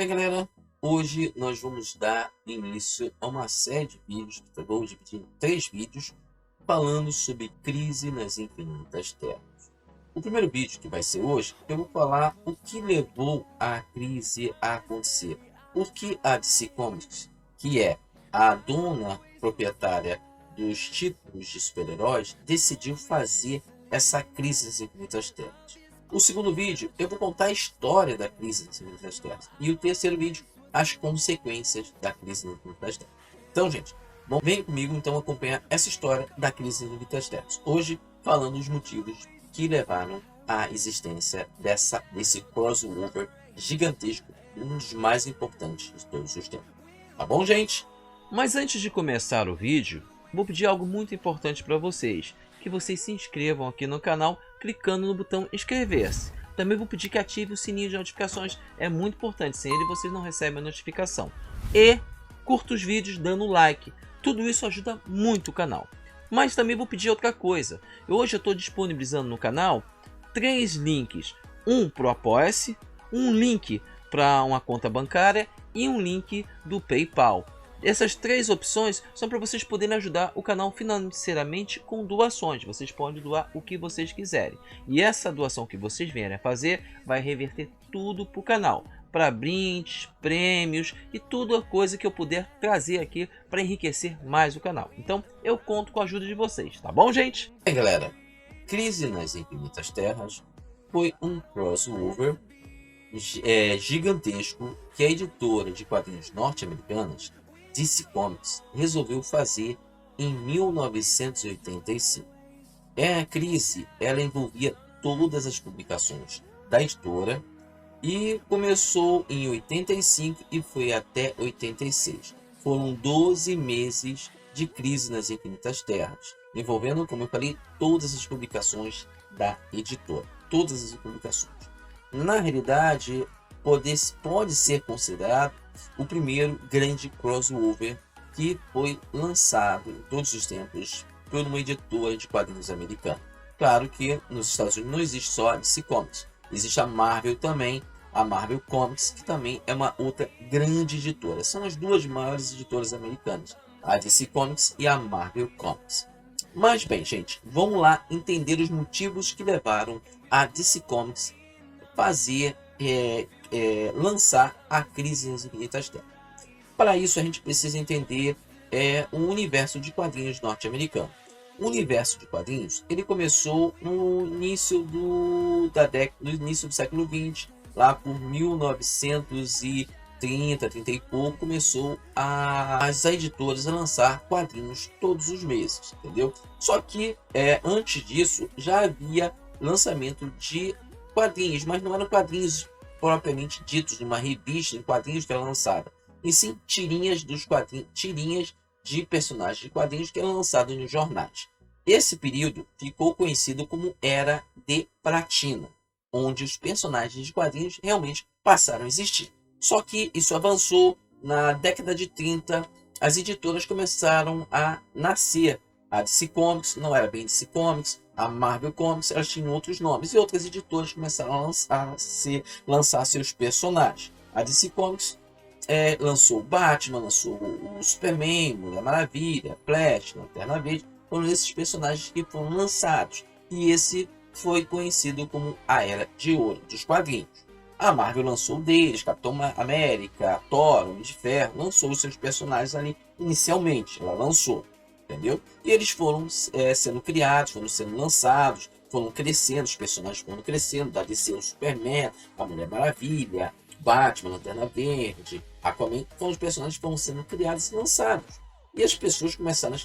E aí, galera, hoje nós vamos dar início a uma série de vídeos que eu vou dividir em 3 vídeos falando sobre crise nas infinitas terras. O primeiro vídeo, que vai ser hoje, eu vou falar o que levou a crise a acontecer. Por que a DC Comics, que é a dona proprietária dos títulos de super-heróis, decidiu fazer essa crise nas infinitas terras. O segundo vídeo, eu vou contar a história da crise nas infinitas terras. E o terceiro vídeo, as consequências da crise nas infinitas terras. Então, gente, vem comigo então acompanhar essa história da crise nas infinitas terras. Hoje, falando os motivos que levaram à existência desse crossover gigantesco, um dos mais importantes de todos os tempos. Tá bom, gente? Mas antes de começar o vídeo, vou pedir algo muito importante para vocês, que vocês se inscrevam aqui no canal clicando no botão inscrever-se. Também vou pedir que ative o sininho de notificações, é muito importante, sem ele vocês não recebem a notificação. E curta os vídeos dando like, tudo isso ajuda muito o canal. Mas também vou pedir outra coisa, hoje eu estou disponibilizando no canal 3 links, um para o Apoia-se, um link para uma conta bancária e um link do PayPal. Essas 3 opções são para vocês poderem ajudar o canal financeiramente com doações. Vocês podem doar o que vocês quiserem. E essa doação que vocês vierem a fazer vai reverter tudo para o canal. Para brindes, prêmios e tudo a coisa que eu puder trazer aqui para enriquecer mais o canal. Então eu conto com a ajuda de vocês, tá bom, gente? E aí, galera, Crise nas Infinitas Terras foi um crossover gigantesco que a editora de quadrinhos norte-americanas DC Comics resolveu fazer em 1985. A crise ela envolvia todas as publicações da editora e começou em 85 e foi até 86. Foram 12 meses de crise nas Infinitas Terras, envolvendo, como eu falei, todas as publicações da editora. Todas as publicações. Na realidade, pode ser considerado o primeiro grande crossover que foi lançado em todos os tempos por uma editora de quadrinhos americana. Claro que nos Estados Unidos não existe só a DC Comics, existe a Marvel também, a Marvel Comics, que também é uma outra grande editora. São as duas maiores editoras americanas, a DC Comics e a Marvel Comics. Mas bem, gente, vamos lá entender os motivos que levaram a DC Comics fazer lançar a Crise nas Infinitas Terras. Para isso a gente precisa entender o universo de quadrinhos norte-americano. O universo de quadrinhos ele começou no início do início do século XX, lá por 1930, 30 e pouco, começou as editoras a lançar quadrinhos todos os meses, entendeu? Só que antes disso já havia lançamento de quadrinhos, mas não eram quadrinhos propriamente ditos, de uma revista em quadrinhos que era lançada, e sim tirinhas dos quadrinhos, tirinhas de personagens de quadrinhos que eram lançados nos jornais. Esse período ficou conhecido como Era de Platina, onde os personagens de quadrinhos realmente passaram a existir. Só que isso avançou na década de 30, as editoras começaram a nascer. A DC Comics não era bem DC Comics, a Marvel Comics, elas tinham outros nomes, e outras editoras começaram a lançar seus personagens. A DC Comics lançou o Batman, lançou o Superman, Mulher Maravilha, Flash, Lanterna Verde, foram esses personagens que foram lançados, e esse foi conhecido como a Era de Ouro dos quadrinhos. A Marvel lançou deles, Capitão América, Thor, Homem de Ferro, lançou os seus personagens ali inicialmente, ela lançou. Entendeu? E eles foram sendo criados, foram sendo lançados, foram crescendo, os personagens foram crescendo, da DC o Superman, a Mulher Maravilha, Batman, Lanterna Verde, Aquaman, os personagens foram sendo criados e lançados. E as pessoas começaram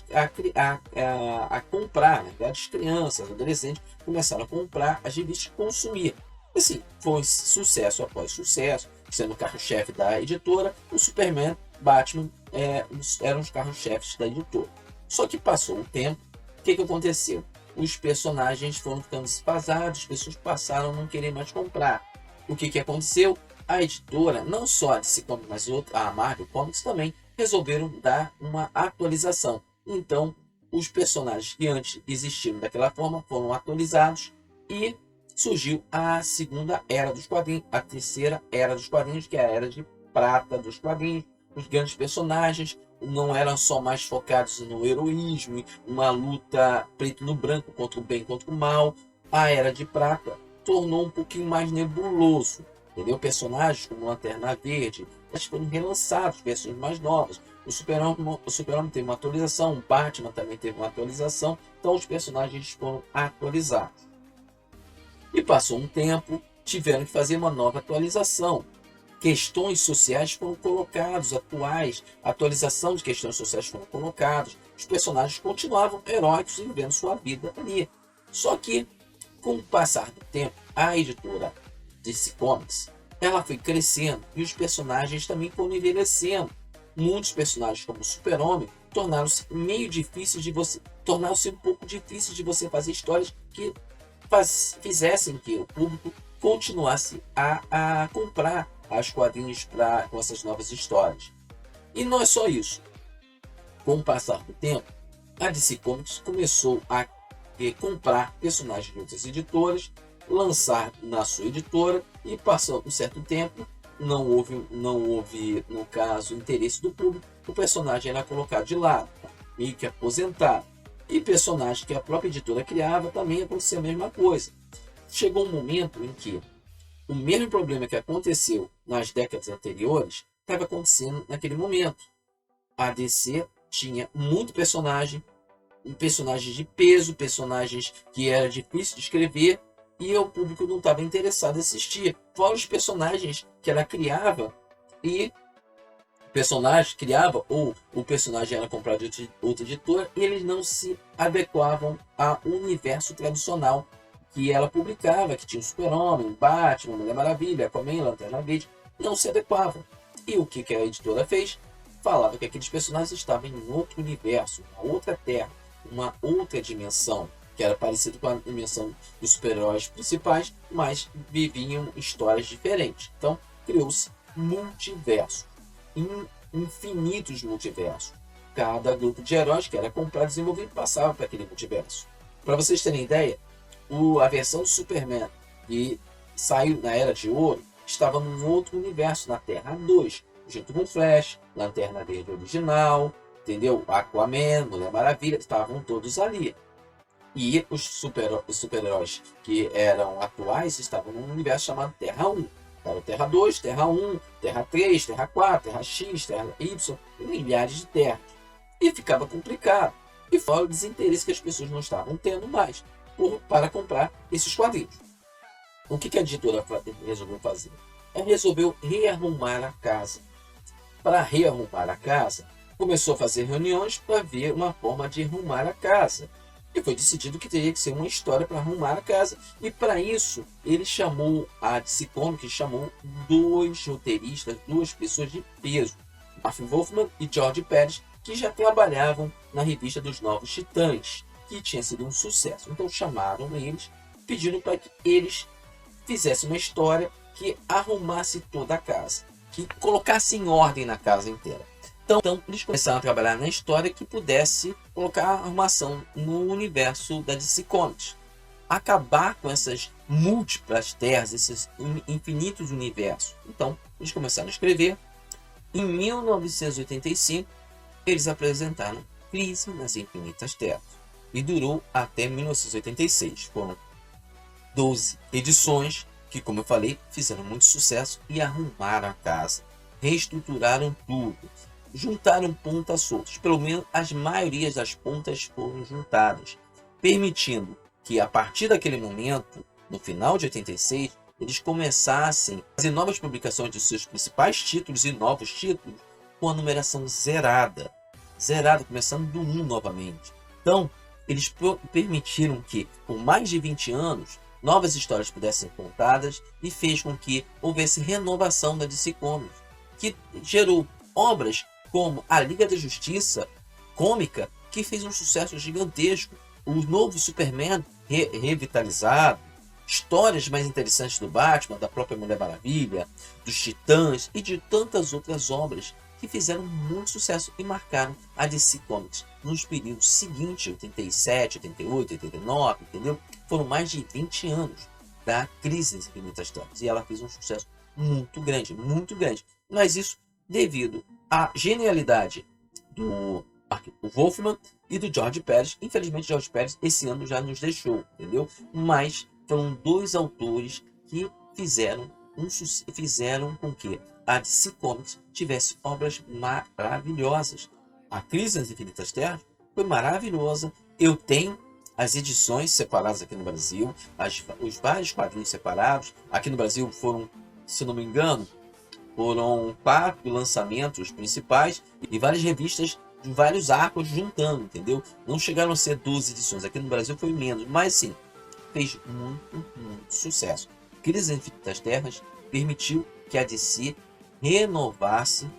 a comprar, né? As crianças, adolescentes começaram a comprar as revistas e consumir. Assim, foi sucesso após sucesso, sendo o carro-chefe da editora, o Superman, Batman eram os carros-chefes da editora. Só que passou um tempo, o que aconteceu? Os personagens foram ficando desfasados, as pessoas passaram a não querer mais comprar. O que aconteceu? A editora, não só a DC Comics, mas a Marvel Comics também, resolveram dar uma atualização. Então, os personagens que antes existiam daquela forma foram atualizados surgiu a segunda era dos quadrinhos, a terceira era dos quadrinhos, que é a era de prata dos quadrinhos. Os grandes personagens não eram só mais focados no heroísmo, uma luta preto no branco contra o bem e contra o mal. A Era de Prata tornou um pouquinho mais nebuloso, entendeu? Personagens como Lanterna Verde, eles foram relançados, versões mais novas. O Super-Homem teve uma atualização, o Batman também teve uma atualização, então os personagens foram atualizados. E passou um tempo, tiveram que fazer uma nova atualização. Questões sociais foram colocadas, atualização de questões sociais foram colocadas. Os personagens continuavam heróicos e vivendo sua vida ali. Só que, com o passar do tempo, a editora DC Comics, ela foi crescendo e os personagens também foram envelhecendo. Muitos personagens, como o Super-Homem, tornaram-se um pouco difíceis de você fazer histórias que fizessem que o público continuasse a comprar as quadrinhos com essas novas histórias. E não é só isso. Com o passar do tempo, a DC Comics começou a comprar personagens de outras editoras, lançar na sua editora, e passando um certo tempo, não houve, no caso, interesse do público, o personagem era colocado de lado, meio que aposentado. E personagens que a própria editora criava também acontecia a mesma coisa. Chegou um momento em que o mesmo problema que aconteceu nas décadas anteriores estava acontecendo naquele momento. A DC tinha muito personagem, personagens de peso, personagens que era difícil de escrever, e o público não estava interessado em assistir. Fora os personagens que ela criava, e o personagem criava, ou o personagem era comprado de outra editora, e eles não se adequavam ao universo tradicional que ela publicava, que tinha o Super-Homem, Batman, Mulher Maravilha, Aquaman, Lanterna Verde, não se adequavam. E o que a editora fez? Falava que aqueles personagens estavam em outro universo, uma outra terra, uma outra dimensão, que era parecido com a dimensão dos super-heróis principais, mas viviam histórias diferentes. Então, criou-se multiverso, infinitos multiversos. Cada grupo de heróis que era comprado e desenvolvido passava para aquele multiverso. Para vocês terem ideia, a versão do Superman que saiu na Era de Ouro estava num outro universo, na Terra 2, junto com Flash, Lanterna Verde original, entendeu? Aquaman, Mulher Maravilha, estavam todos ali. E os super-heróis que eram atuais estavam num universo chamado Terra 1. Era Terra 2, Terra 1, Terra 3, Terra 4, Terra X, Terra Y, e milhares de terras. E ficava complicado. E fora o desinteresse que as pessoas não estavam tendo mais para comprar esses quadrinhos. O que a editora resolveu fazer? Ela resolveu rearrumar a casa. Para rearrumar a casa, começou a fazer reuniões para ver uma forma de arrumar a casa. E foi decidido que teria que ser uma história para arrumar a casa. E para isso, a DC Comics chamou dois roteiristas, duas pessoas de peso, Martin Wolfman e George Pérez, que já trabalhavam na revista dos Novos Titãs, que tinha sido um sucesso. Então chamaram eles, pedindo para que eles fizessem uma história que arrumasse toda a casa, que colocasse em ordem na casa inteira. Então eles começaram a trabalhar na história que pudesse colocar a arrumação no universo da DC Comics. Acabar com essas múltiplas terras, esses infinitos universos. Então eles começaram a escrever. Em 1985, eles apresentaram Crise nas Infinitas Terras. E durou até 1986. Foram 12 edições que, como eu falei, fizeram muito sucesso e arrumaram a casa. Reestruturaram tudo. Juntaram pontas soltas. Pelo menos as maiorias das pontas foram juntadas. Permitindo que, a partir daquele momento, no final de 86, eles começassem a fazer novas publicações de seus principais títulos e novos títulos com a numeração zerada. Zerada, começando do 1 novamente. Então, eles permitiram que, por mais de 20 anos, novas histórias pudessem ser contadas e fez com que houvesse renovação da DC Comics, que gerou obras como a Liga da Justiça cômica, que fez um sucesso gigantesco, o novo Superman revitalizado, histórias mais interessantes do Batman, da própria Mulher Maravilha, dos Titãs e de tantas outras obras que fizeram muito sucesso e marcaram a DC Comics nos períodos seguintes, 87, 88, 89, entendeu? Foram mais de 20 anos da Crise nas Infinitas Terras e ela fez um sucesso muito grande, muito grande. Mas isso devido à genialidade do Wolfman e do George Pérez. Infelizmente, George Pérez esse ano já nos deixou, entendeu? Mas foram dois autores que fizeram com que a DC Comics tivesse obras maravilhosas. A Crise nas Infinitas Terras foi maravilhosa. Eu tenho as edições separadas aqui no Brasil, os vários quadrinhos separados. Aqui no Brasil foram, se não me engano, foram 4 lançamentos principais e várias revistas de vários arcos juntando, entendeu? Não chegaram a ser 12 edições. Aqui no Brasil foi menos, mas sim, fez muito sucesso. Crise nas Infinitas Terras permitiu que a DC renovasse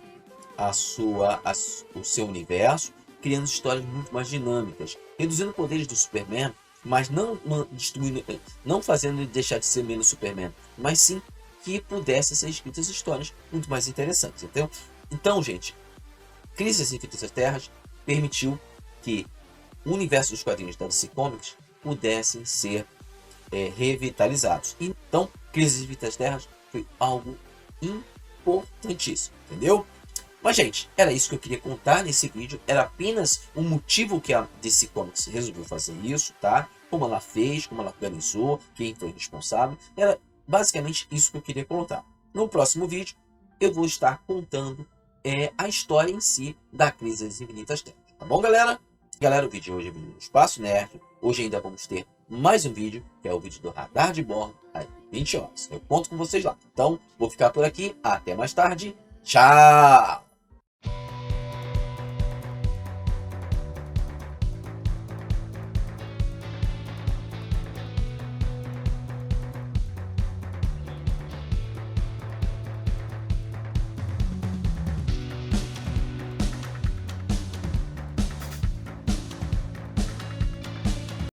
o seu universo, criando histórias muito mais dinâmicas, reduzindo poderes do Superman, mas não fazendo ele deixar de ser menos Superman, mas sim que pudessem ser escritas histórias muito mais interessantes. Então, gente, Crise nas Infinitas Terras permitiu que o universo dos quadrinhos da DC Comics pudessem ser revitalizados. Então, Crise nas Infinitas Terras foi algo importantíssimo, entendeu? Mas, gente, era isso que eu queria contar nesse vídeo. Era apenas um motivo que a DC Comics resolveu fazer isso, tá? Como ela fez, como ela organizou, quem foi responsável. Era basicamente isso que eu queria contar. No próximo vídeo, eu vou estar contando a história em si da Crise das Infinitas Terras. Tá bom, galera? Galera, o vídeo de hoje é o vídeo do Espaço Nerd. Hoje ainda vamos ter mais um vídeo, que é o vídeo do Radar de Bordo, às 20 horas. Eu conto com vocês lá. Então, vou ficar por aqui. Até mais tarde. Tchau!